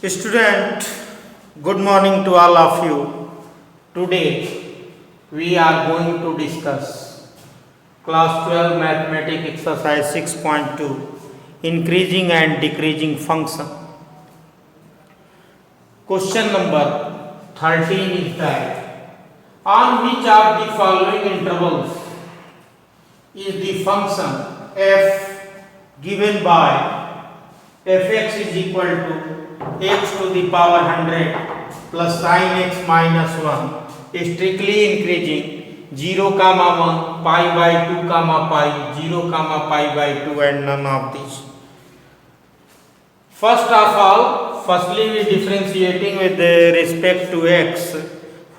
Student, good morning to all of you. Today we are going to discuss class 12 mathematics exercise 6.2 increasing and decreasing function. Question number 13 is that on which of the following intervals is the function f given by fx is equal to x to the power 100 plus sin x minus 1 strictly increasing 0 comma 1 pi by 2 comma pi 0 comma pi by 2 and none of these. First of all, firstly we differentiating with respect to x,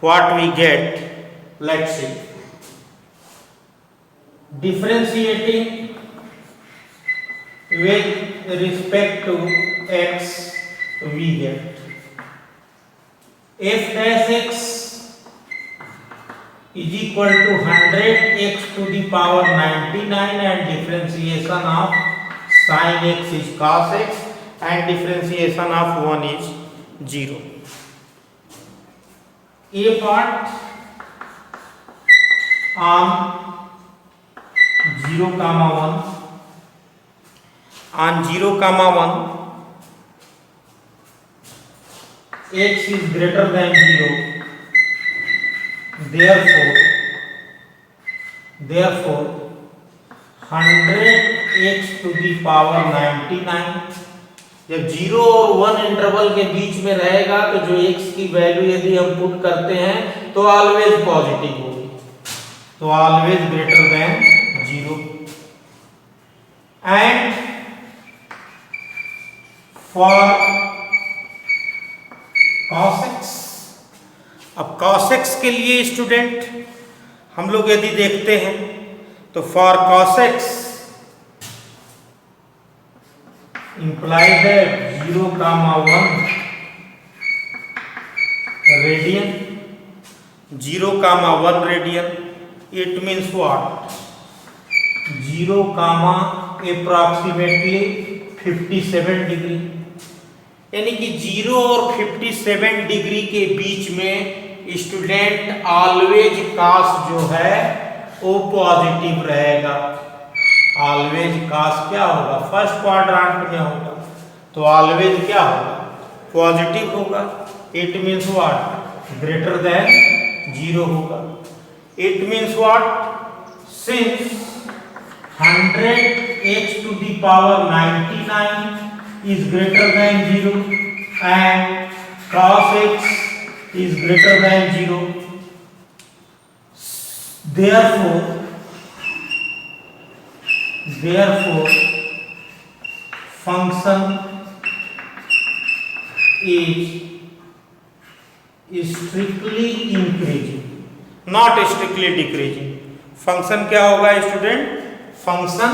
what we get, let's see. Differentiating with respect to x, we get f dash x is equal to 100 x to the power 99 and differentiation of sin x is cos x and differentiation of 1 is 0. A part on 0 comma 1, on 0 comma 1 x is greater than 0, therefore 100 x to the power 99 जब 0 और 1 interval के बीच में रहेगा तो जो x की value यदि हम पुट करते हैं तो ऑलवेज पॉजिटिव होगी, तो always greater than 0 and for cos x. अब cos x के लिए स्टूडेंट हम लोग यदि देखते हैं तो for cos x imply that 0 comma 1 radian, 0 comma 1 radian, it means what? 0 comma approximately 57 degree, यानी कि 0 और 57 डिग्री के बीच में स्टूडेंट ऑलवेज cos जो है वो पॉजिटिव रहेगा। ऑलवेज cos क्या होगा? फर्स्ट क्वाड्रेंट में होगा, तो ऑलवेज क्या होगा? पॉजिटिव होगा। It means what? Greater than 0 होगा। It means what? Since 100 x to the power 99 is greater than 0 and cos x is greater than 0, therefore function is strictly increasing, not strictly decreasing. function क्या होगा student? function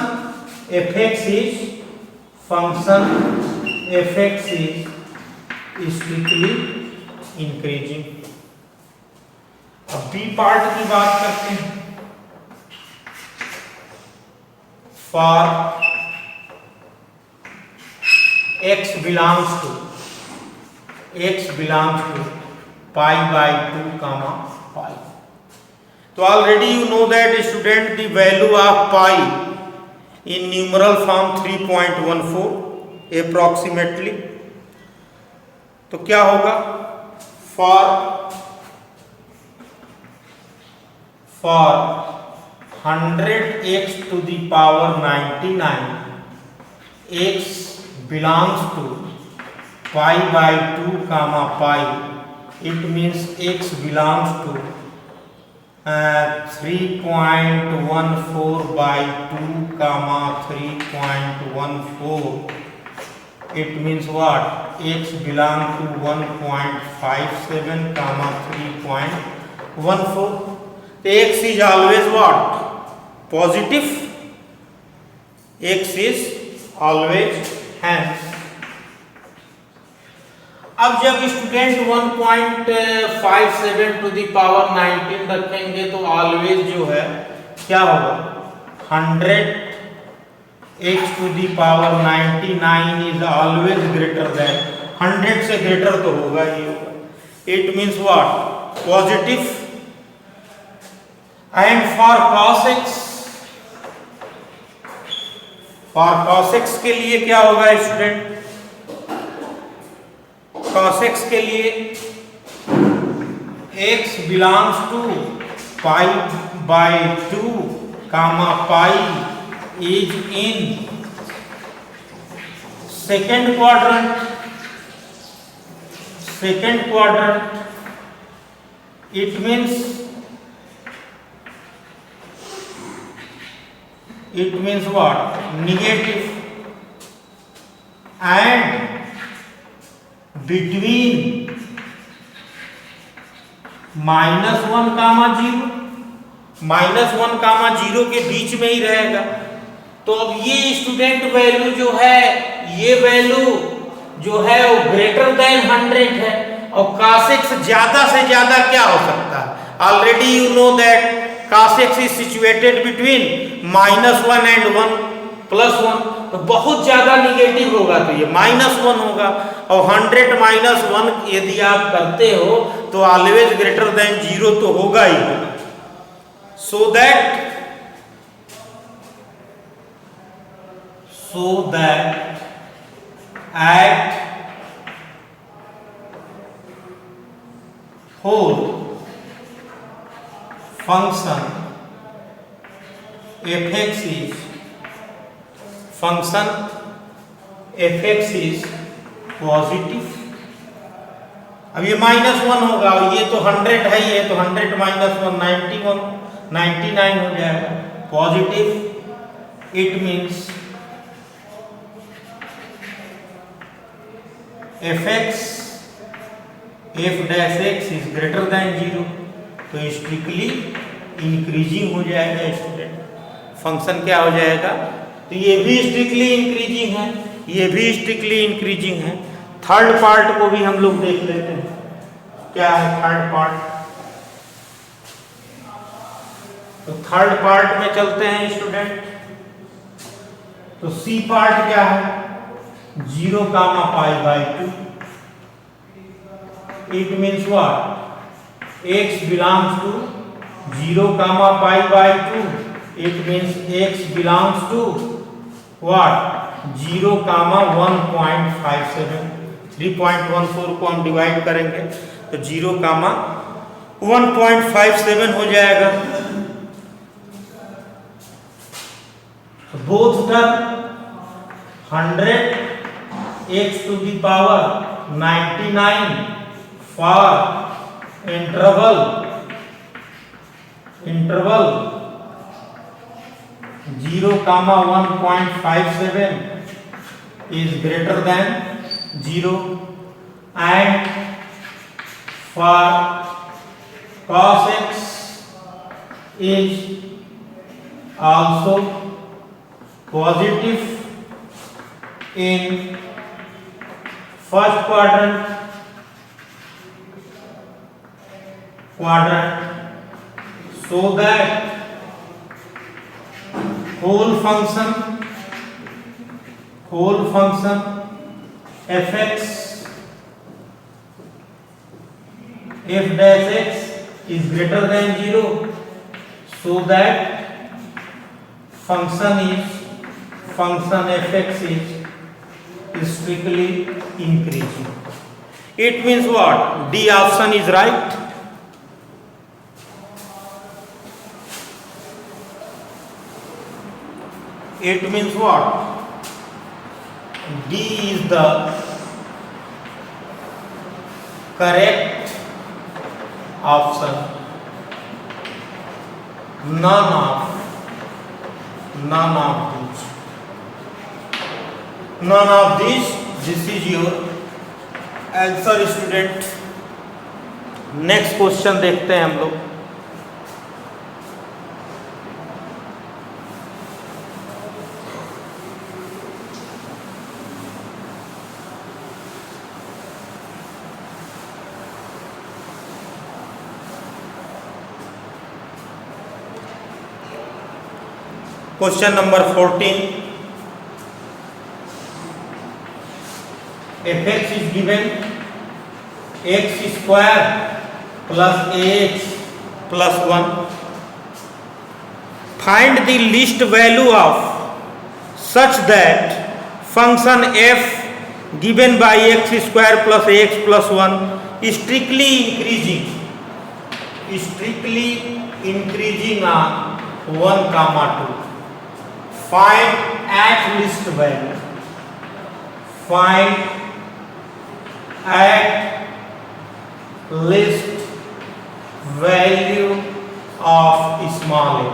fx is strictly increasing. अब B part की बात करते हैं। For x belongs to pi by 2 comma pi. तो already you know that student the value of pi in numeral form 3.14 approximately. तो क्या होगा? for 100 x to the power 99 x belongs to pi by 2 comma pi, it means x belongs to 3.14 by 2 comma 3.14. It means what? X belongs to 1.57 comma 3.14. X is always what? Positive. X is always hence. अब जब student 1.57 to the power 19 रखेंगे तो always जो है क्या होगा? 100 x to the power 99 is always greater than 100 से greater तो होगा ही होगा। It means what? Positive. And for cos x, for cos x के लिए क्या होगा स्टूडेंट? cos x के लिए x belongs to pi by 2 comma pi is in second quadrant. Second quadrant, it means what? Negative. And between -1 comma 0, -1 comma 0 के बीच में ही रहेगा। तो अब ये स्टूडेंट वैल्यू जो है, ये वैल्यू जो है वो ग्रेटर देन 100 है। और cos x ज्यादा से ज्यादा क्या हो सकता है? Already you know that cos x is situated between -1 and 1 +1, तो बहुत ज्यादा निगेटिव होगा तो ये -1 होगा। और 100 -1 यदि आप करते हो तो ऑलवेज ग्रेटर देन 0 तो होगा ही होगा। So that at whole function fx is positive. अब ये -1 होगा और ये तो 100 है, ये तो 100 -1 99 हो जाएगा। Positive it means fx f dash x is greater than 0, तो स्ट्रिक्टली इंक्रीजिंग हो जाएगा स्टूडेंट। फंक्शन क्या हो जाएगा? तो ये भी स्ट्रिक्टली इंक्रीजिंग है, ये भी स्ट्रिक्टली इंक्रीजिंग है। थर्ड पार्ट को भी हम लोग देख लेते हैं, क्या है थर्ड पार्ट। तो थर्ड पार्ट में चलते हैं स्टूडेंट। तो सी पार्ट क्या है? 0 comma pi by 2। It means what? x belongs to 0 comma pi by 2। It means x belongs to what? 0 comma 1.57। 3.14 को हम डिवाइड करेंगे तो 0 कामा 1.57 हो जाएगा। Both term 100 x to the power 99 for interval 0 comma 1.57 is greater than 0, and for cos x is also positive in first quadrant, so that whole function fx f dash x is greater than 0, so that function fx is strictly increasing. It means what? D option is right. It means what? D is the correct option. None of these. This is your answer student. Next question देखते हैं हम लोग। Question number 14, fx is given x square plus ax plus 1. Find the least value of such that function f given by x square plus ax plus 1 is strictly increasing on 1, 2. Find at least value. Find at least value of small a.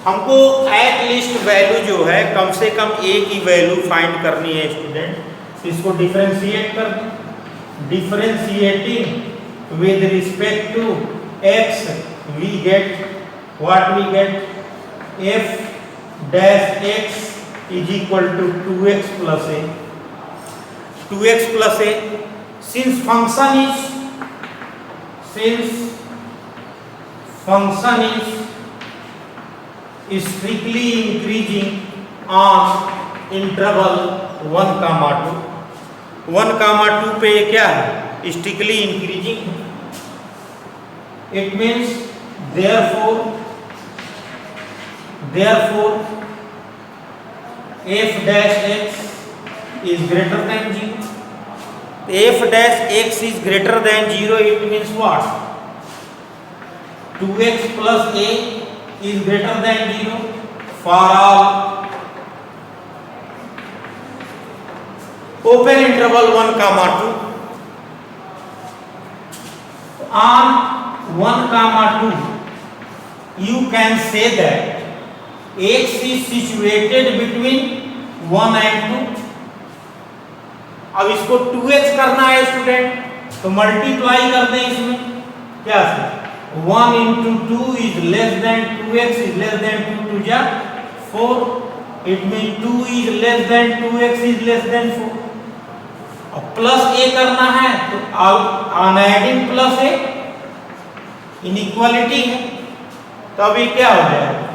हमको at least value जो है कम से कम ए की value find करनी है student. इसको differentiate कर दें। Differentiating with respect to x we get what we get f dash x is equal to 2x plus a. 2x plus a since function is strictly increasing on interval 1, 2. 1, 2 पे क्या है? Strictly increasing. It means therefore f dash x is greater than 0. f dash x is greater than 0, it means what? 2x plus a is greater than 0 for all open interval 1, 2. On 1, 2 you can say that x is situated between 1 and 2. अब इसको 2x करना है student तो multiply कर दें इसमें क्या है 1 into 2 is less than 2x is less than 2 to जा 4. It means 2 is less than 2x is less than 4. अब प्लस a करना है तो on adding plus a inequality है तो अभी क्या हो जाएगा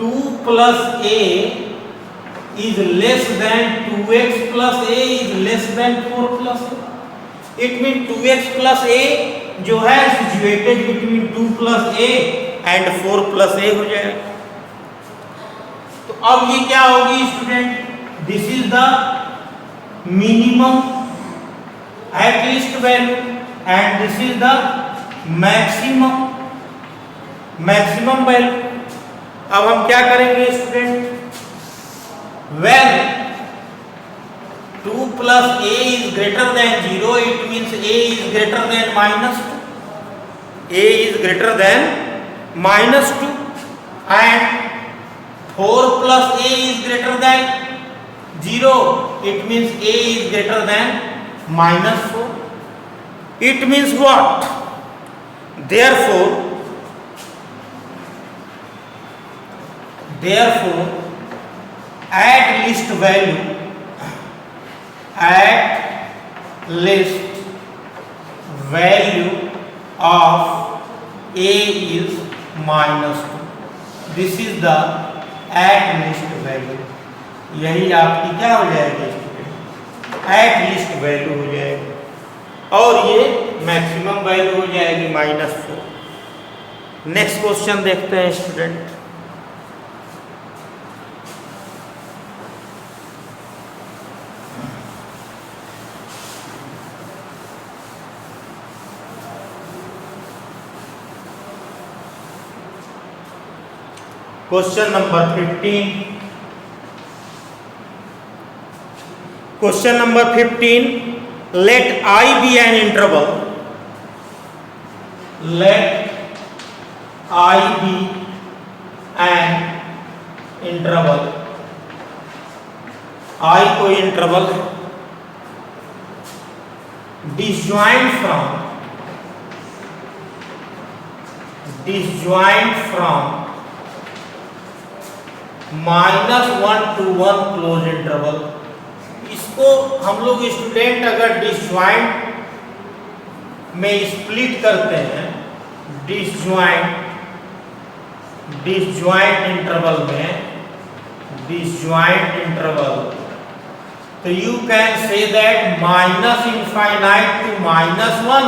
2 plus a is less than 2x plus a is less than 4 plus a. It means 2x plus a जो है situated between 2 plus a and 4 plus a हो जाएगा। तो अब ये क्या होगी student this is the minimum at least value and this is the maximum value. अब हम क्या करेंगे student when 2 plus a is greater than 0 it means a is greater than -2. a is greater than -2 and 4 plus a is greater than 0 it means a is greater than -4. It means what? Therefore at least value of a is -2. This is the at least value. यही आपकी क्या हो जाएगी student at least value हो जाएगी और ये maximum value हो जाएगी -4. नेक्स्ट क्वेश्चन देखते हैं student. Question number 15. Question number 15. Let I be an interval. Let I be an interval. I कोई इंटरवल है disjoint from -1 to 1 close interval. इसको हम लोग स्टूडेंट अगर डिसजॉइंट में स्प्लिट करते हैं डिसजॉइंट इंटरवल तो you can say that minus infinite to minus 1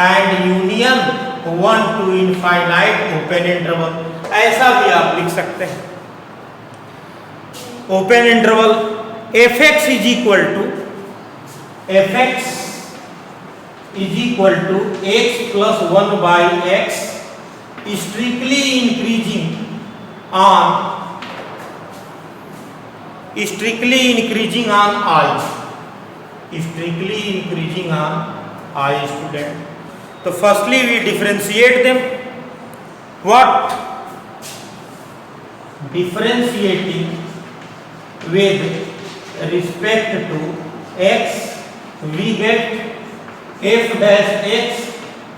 and union 1 to infinite open interval, ऐसा भी आप लिख सकते हैं। Open interval fx is equal to x plus 1 by x, strictly increasing on I, strictly increasing on I student। तो firstly we differentiate them। What? Differentiating with respect to x, we get f dash x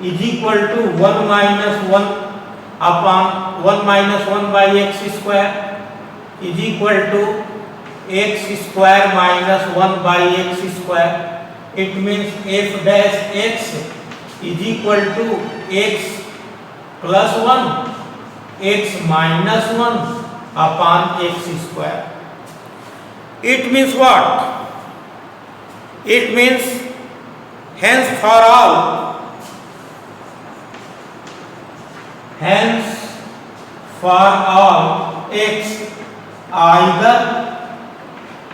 is equal to 1 minus 1 upon 1 minus 1 by x square is equal to x square minus 1 by x square। It means f dash x is equal to x plus 1 x minus 1 upon x square। It means what? It means hence for all x either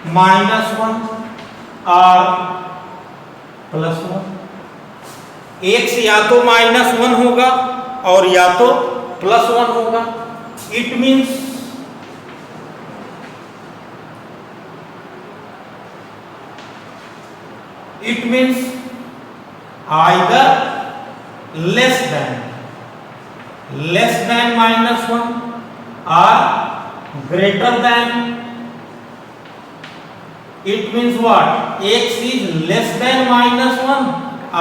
minus 1 or plus 1। x या तो minus 1 होगा और या तो plus 1 होगा। It means either less than minus 1 or greater than। It means what? X is less than minus 1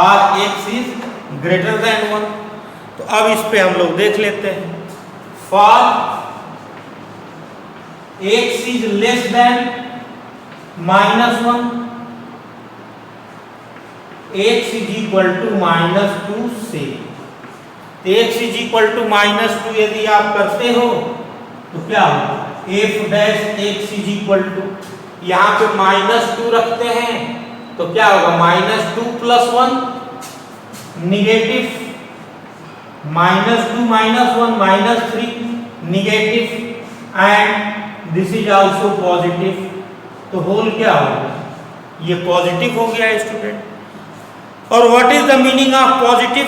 or x is greater than 1। तो अब इस पे हम लोग देख लेते हैं। For x is less than minus 1, x is equal to minus 2 से, x is equal to minus 2 यदि आप करते हो तो क्या होगा? f dash x is equal to, यहाँ पे माइनस 2 रखते हैं तो क्या होगा? Minus 2 plus 1 negative, minus 2 minus 1 minus 3 negative and this is also positive. तो होल क्या होगा? ये पॉजिटिव हो गया स्टूडेंट। और what is the meaning of positive?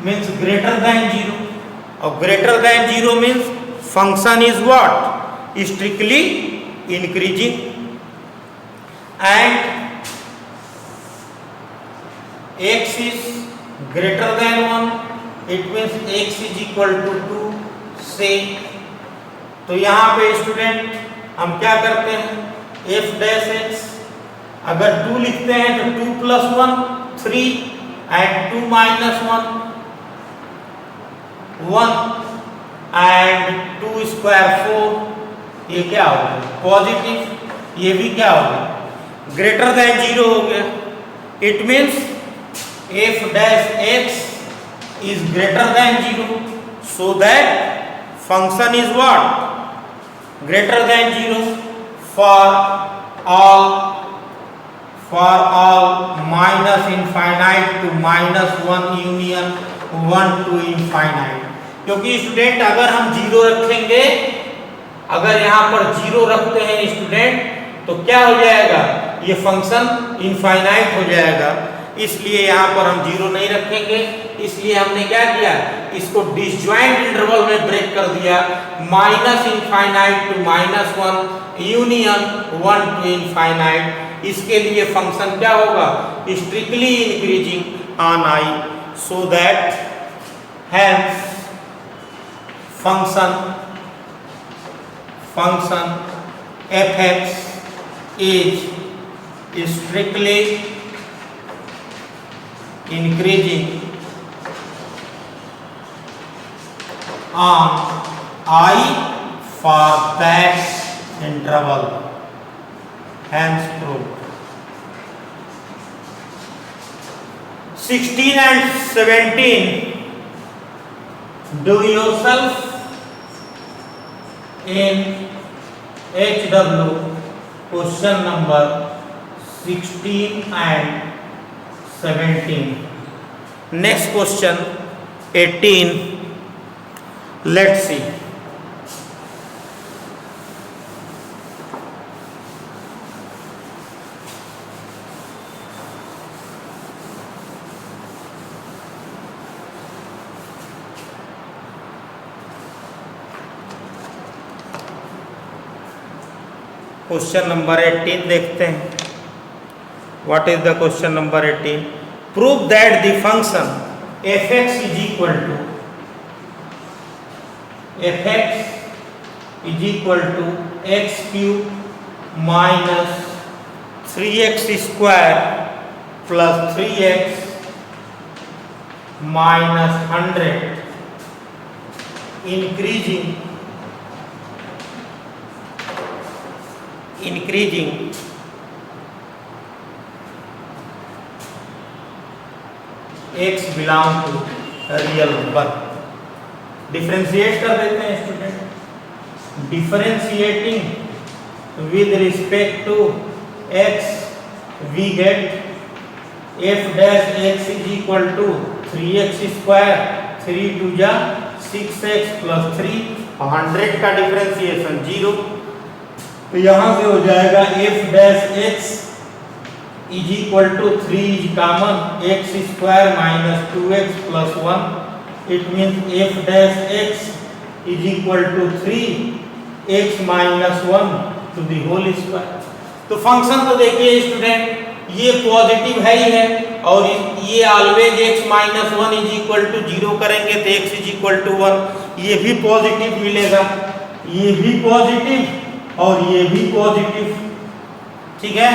Means greater than 0, और greater than 0 means function is what? Strictly increasing and x is greater than 1, it means x is equal to 2 से। तो यहाँ पे स्टूडेंट हम क्या करते हैं? f dash x अगर 2 लिखते हैं तो 2 plus 1 3 and 2 minus 1 1 and 2 square 4। ये क्या हो गया? पॉजिटिव। ये भी क्या हो गया? ग्रेटर देन 0 हो गया। It means f dash x is greater than 0, so that function is what? Greater than 0 for all minus infinite to minus 1 union 1 to infinite। क्योंकि स्टूडेंट अगर हम 0 रखेंगे, अगर यहाँ पर 0 रखते हैं स्टूडेंट तो क्या हो जाएगा? ये फंक्शन इनफाइनाइट हो जाएगा। इसलिए यहाँ पर हम 0 नहीं रखेंगे। इसलिए हमने क्या किया? इसको डिसजॉइंट इंटरवल में ब्रेक कर दिया। Minus infinite to minus 1 union 1 to infinite. इसके लिए फंक्शन क्या होगा? Strictly increasing on I, so that hence function f(x) is strictly increasing on I for that interval, hence proved। 16 and 17 do yourself in HW question number 16 and 17. Next question 18. Let's see. Question number 18 देखते हैं. What is the question number 18? Prove that the function fx is equal to x cube minus 3x square plus 3x minus 100 increasing x belong to real number. Differentiate कर देते हैं student. Differentiating with respect to x we get f dash x is equal to 3x square 3 2 जा 6x plus 3 100 का differentiation 0. तो यहाँ से हो जाएगा f dash x is equal to 3 is common x square minus 2x plus 1. It means f dash x is equal to 3 x minus 1 to the whole square. तो function तो देखिए student ये पॉजिटिव है ही है और ये always x minus 1 is equal to 0 करेंगे तो x इज इक्वल टू 1. ये भी पॉजिटिव मिलेगा, ये भी पॉजिटिव और ये भी पॉजिटिव. ठीक है,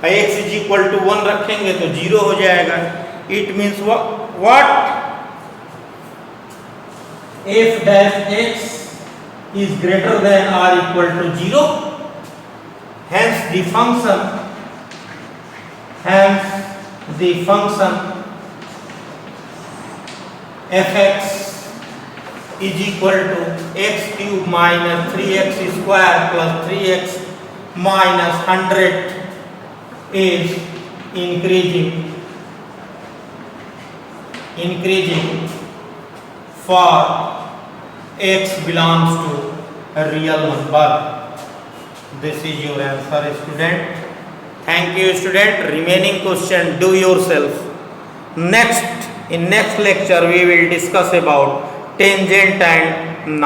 x इज इक्वल टू 1 रखेंगे तो 0 हो जाएगा. It means what f dash x is greater than or equal to 0. Hence the function fx is equal to x cube minus 3x square plus 3x minus 100 is increasing for x belongs to a real number. This is your answer, student. Thank you, student. Remaining question do yourself. In next lecture we will discuss about tangent and